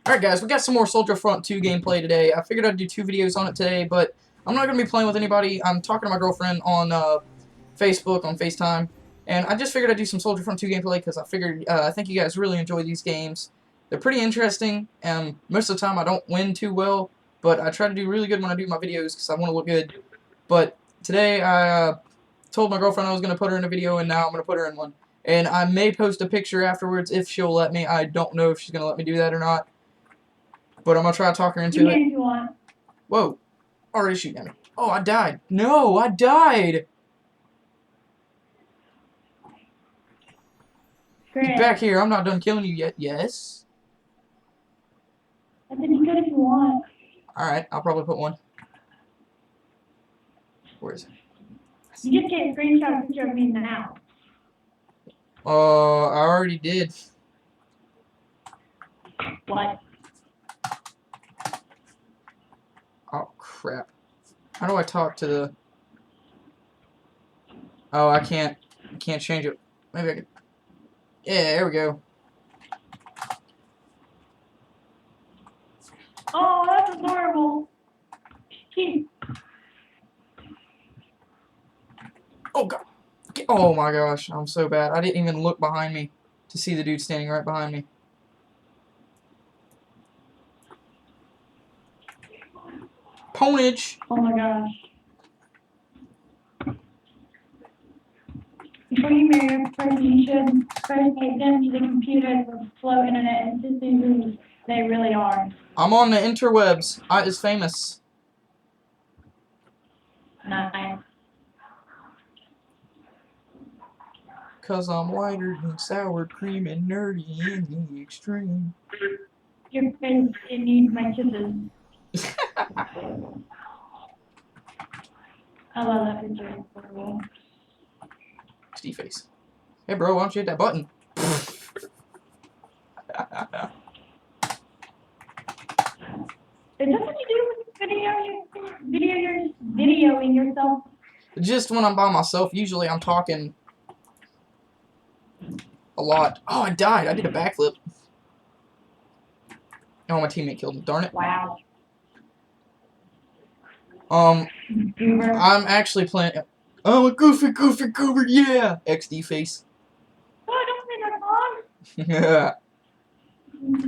Alright guys, we got some more Soldier Front 2 gameplay today. I figured I'd do 2 videos on it today, but I'm not going to be playing with anybody. I'm talking to my girlfriend on Facebook, on FaceTime, and I just figured I'd do some Soldier Front 2 gameplay because I figured I think you guys really enjoy these games. They're pretty interesting, and most of the time I don't win too well, but I try to do really good when I do my videos because I want to look good. But today I told my girlfriend I was going to put her in a video, and now I'm going to put her in one. And I may post a picture afterwards if she'll let me. I don't know if she's going to let me do that or not. But I'm going to try to talk her into it. If you want. Whoa. Already shooting at me. Oh, I died. No, I died. Great. Get back here. I'm not done killing you yet. Yes. I said you could if you want. Alright, I'll probably put one. Where is it? You just get a screenshot picture of me now. I already did. What? Oh, crap. How do I talk to the... Oh, I can't change it. Maybe I can... Yeah, there we go. Oh, that's adorable. Oh, God. Oh, my gosh. I'm so bad. I didn't even look behind me to see the dude standing right behind me. Ponage. Oh, my gosh. Before you marry your person, you should first take them to the computer with slow internet and to see who they really are. I'm on the interwebs. I is famous. Nice. Cause I'm whiter than sour cream and nerdy in the extreme. Your face, it needs my kisses. I love that picture. It's adorable. Steve face. Hey bro, why don't you hit that button? Is that what you do with videoing yourself? Just when I'm by myself, usually I'm talking a lot. Oh, I died. I did a backflip. Oh, my teammate killed me. Darn it. Wow. I'm actually playing. Oh, a goofy, yeah. XD face. Oh, don't say that wrong. Yeah.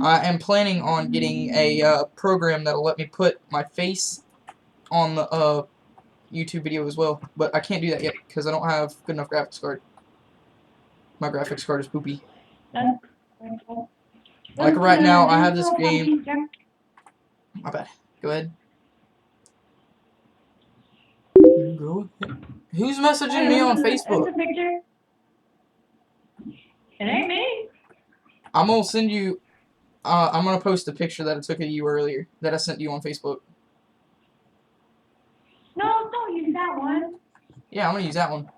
I am planning on getting a program that'll let me put my face on the YouTube video as well, but I can't do that yet because I don't have good enough graphics card. My graphics card is poopy. Like right now, I have this game. My bad. Go ahead. Go ahead. Who's messaging me on Facebook? That's a picture. It ain't me. I'm gonna send you. I'm gonna post a picture that I took of you earlier that I sent you on Facebook. No, don't use that one. Yeah, I'm gonna use that one.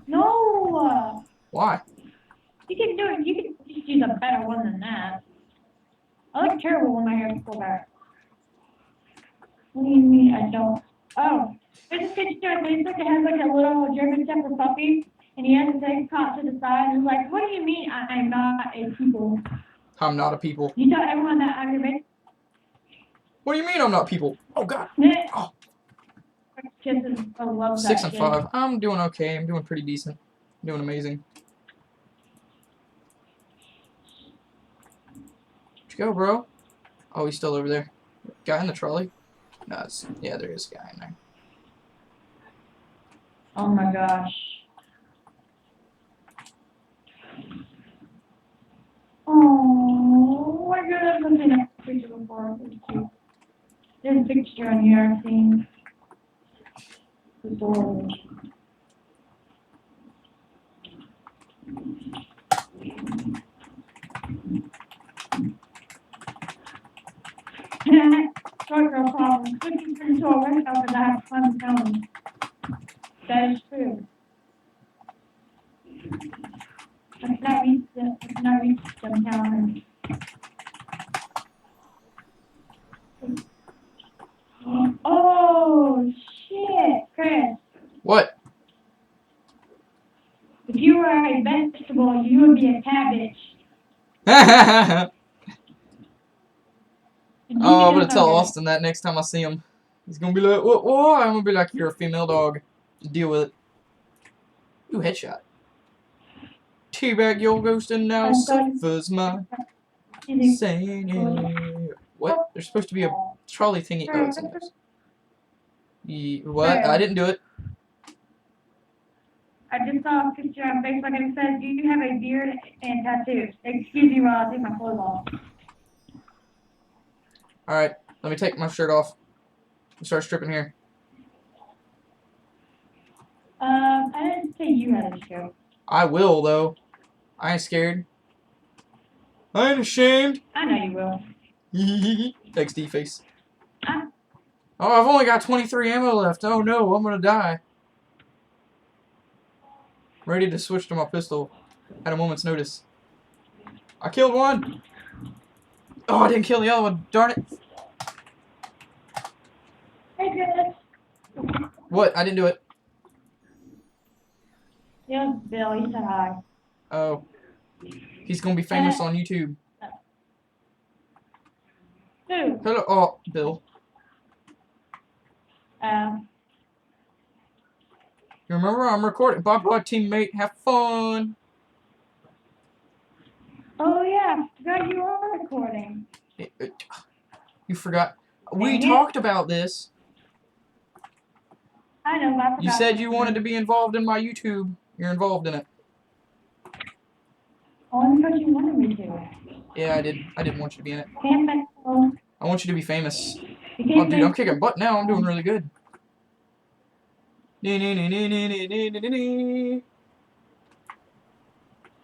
No. Why? You can do it. You can just use a better one than that. I look terrible when my hair is pulled back. What do you mean I don't? Oh, there's a picture on Facebook that has like a little German Shepherd puppy, and he has his leg caught to the side, and he's like, "What do you mean I'm not a people?" I'm not a people. You tell everyone that I'm your mate. What do you mean I'm not people? Oh God. Oh. Kisses, I love 6 that and shit. 5. I'm doing okay. I'm doing pretty decent. I'm doing amazing. Where'd you go, bro? Oh, he's still over there. Guy in the trolley? No, it's, yeah, there is a guy in there. Oh my gosh. Oh, my God, I've seen that picture before. It's cute. There's a picture on here I've seen. Adorable. Short girl problem. Switching from to a workout because I have fun filming. That is true. It's not reached them calendar. Oh shit, Chris. What? If you were a vegetable, you would be a cabbage. Oh, I'm gonna tell Austin that next time I see him. He's gonna be like, what? I'm gonna be like, you're a female dog. Deal with it. Ooh, headshot. Teabag your ghost and now suffers my saying it. What? There's supposed to be a trolley thingy. Oh, it's in this. What? I didn't do it. I just saw a picture on Facebook and it says, do you have a beard and tattoos? Excuse me while I take my clothes off. Alright, let me take my shirt off. And start stripping here. I didn't say you had a show. I will, though. I ain't scared. I ain't ashamed. I know you will. XD face. Oh, I've only got 23 ammo left. Oh no, I'm gonna die. Ready to switch to my pistol at a moment's notice. I killed one. Oh, I didn't kill the other one. Darn it. Hey, Chris. What? I didn't do it. Yeah, Bill, he said hi. Oh. He's gonna be famous on YouTube. Who? Hello. Oh, Bill. You remember I'm recording. Bye-bye, teammate. Have fun. Oh, yeah. I forgot you are recording. You forgot. We talked about this. I know, but I forgot. You said you wanted to be involved in my YouTube. You're involved in it. Oh, because you wanted me to. Yeah, I did. I didn't want you to be in it. Famous. I want you to be famous. You Oh, dude, I'm kicking butt now. I'm doing really good.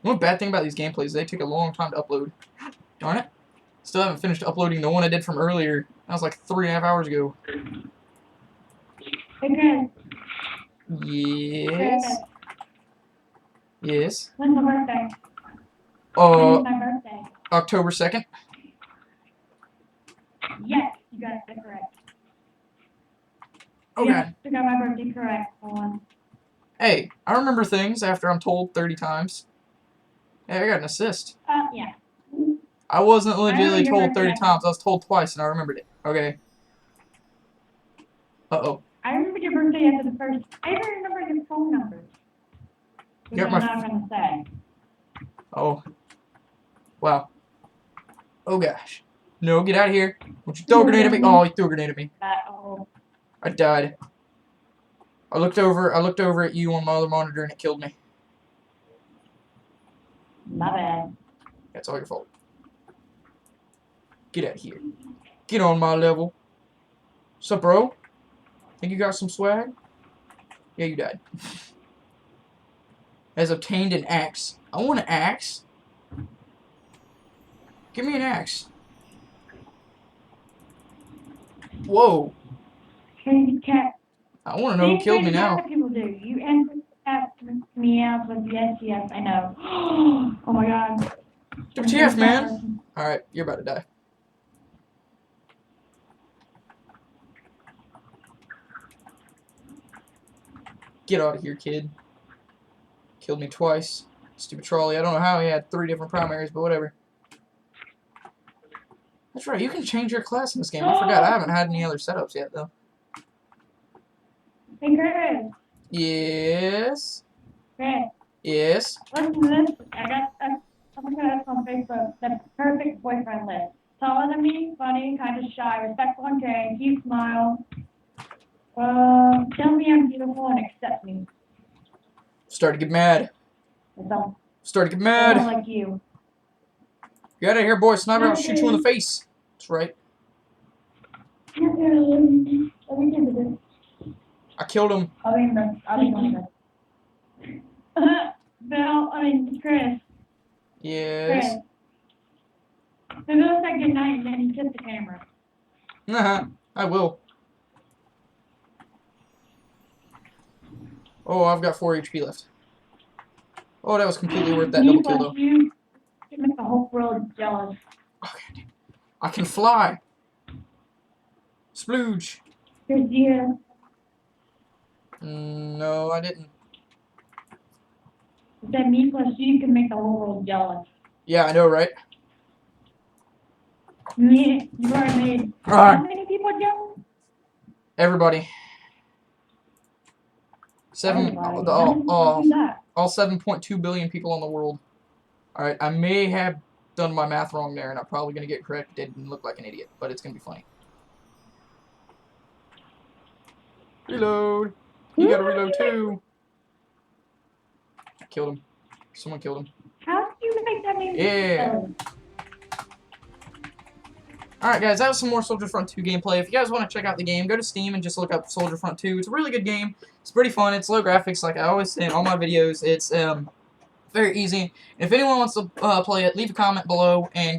One bad thing about these gameplays is they take a long time to upload. Darn it. Still haven't finished uploading the one I did from earlier. That was like 3.5 hours ago. Hey, Chris. Yes. Yes. When's my birthday? When's my birthday? October 2nd. Yes, you got it correct. Okay. Yes, you got my birthday correct. Hold on. Hey, I remember things after I'm told 30 times. Hey, I got an assist. Yeah. I wasn't legitimately your told birthday 30 times. I was told twice and I remembered it. Okay. Uh-oh. I remembered your birthday after the first. I even remember your phone number. Which I'm not going to say. Oh. Wow. Oh gosh. No, get out of here. Don't you throw a grenade at me. Oh, he threw a grenade at me. I died. I looked over at you on my other monitor and it killed me. My bad. That's all your fault. Get out of here. Get on my level. Sup, bro? Think you got some swag? Yeah, you died. Has obtained an axe. I want an axe. Give me an axe. Whoa. Cat. I want to know who killed me now. What people do. You enter me out with yes, I know. Oh my god. WTF, man? Alright, you're about to die. Get out of here, kid. Killed me twice. Stupid trolley. I don't know how he had 3 different primaries, but whatever. That's right, you can change your class in this game. I forgot. I haven't had any other setups yet, though. Hey, Chris. Yes. Chris. Yes. Listen to this. I got something on Facebook. The perfect boyfriend list. Taller than me, funny, kind of shy, respectful and caring, cute smile. Tell me I'm beautiful and accept me. Start to get mad. Start to get mad. I like you. Get out of here, boy. Sniper, I'll shoot you in the face. That's right. I killed him. Chris. Yes. Chris. So Bill said good night and then he kissed the camera. I will. Oh, I've got 4 HP left. Oh, that was completely worth that double kill, though. You make the whole world jealous. Okay. I can fly. Splooge. Here's you. No, I didn't. That me plus you can make the whole world jealous. Yeah, I know, right? Yeah, you already made. How Alright, many people, Joe? everybody. Everybody. How many people do that? All 7.2 billion people in the world. Alright, I may have done my math wrong there, and I'm probably going to get corrected and look like an idiot, but it's going to be funny. Reload. You gotta reload too. Killed him. Someone killed him. How did you make that name? Yeah. Alright guys, that was some more Soldier Front 2 gameplay. If you guys want to check out the game, go to Steam and just look up Soldier Front 2. It's a really good game. It's pretty fun. It's low graphics like I always say in all my videos. It's very easy. If anyone wants to play it, leave a comment below and get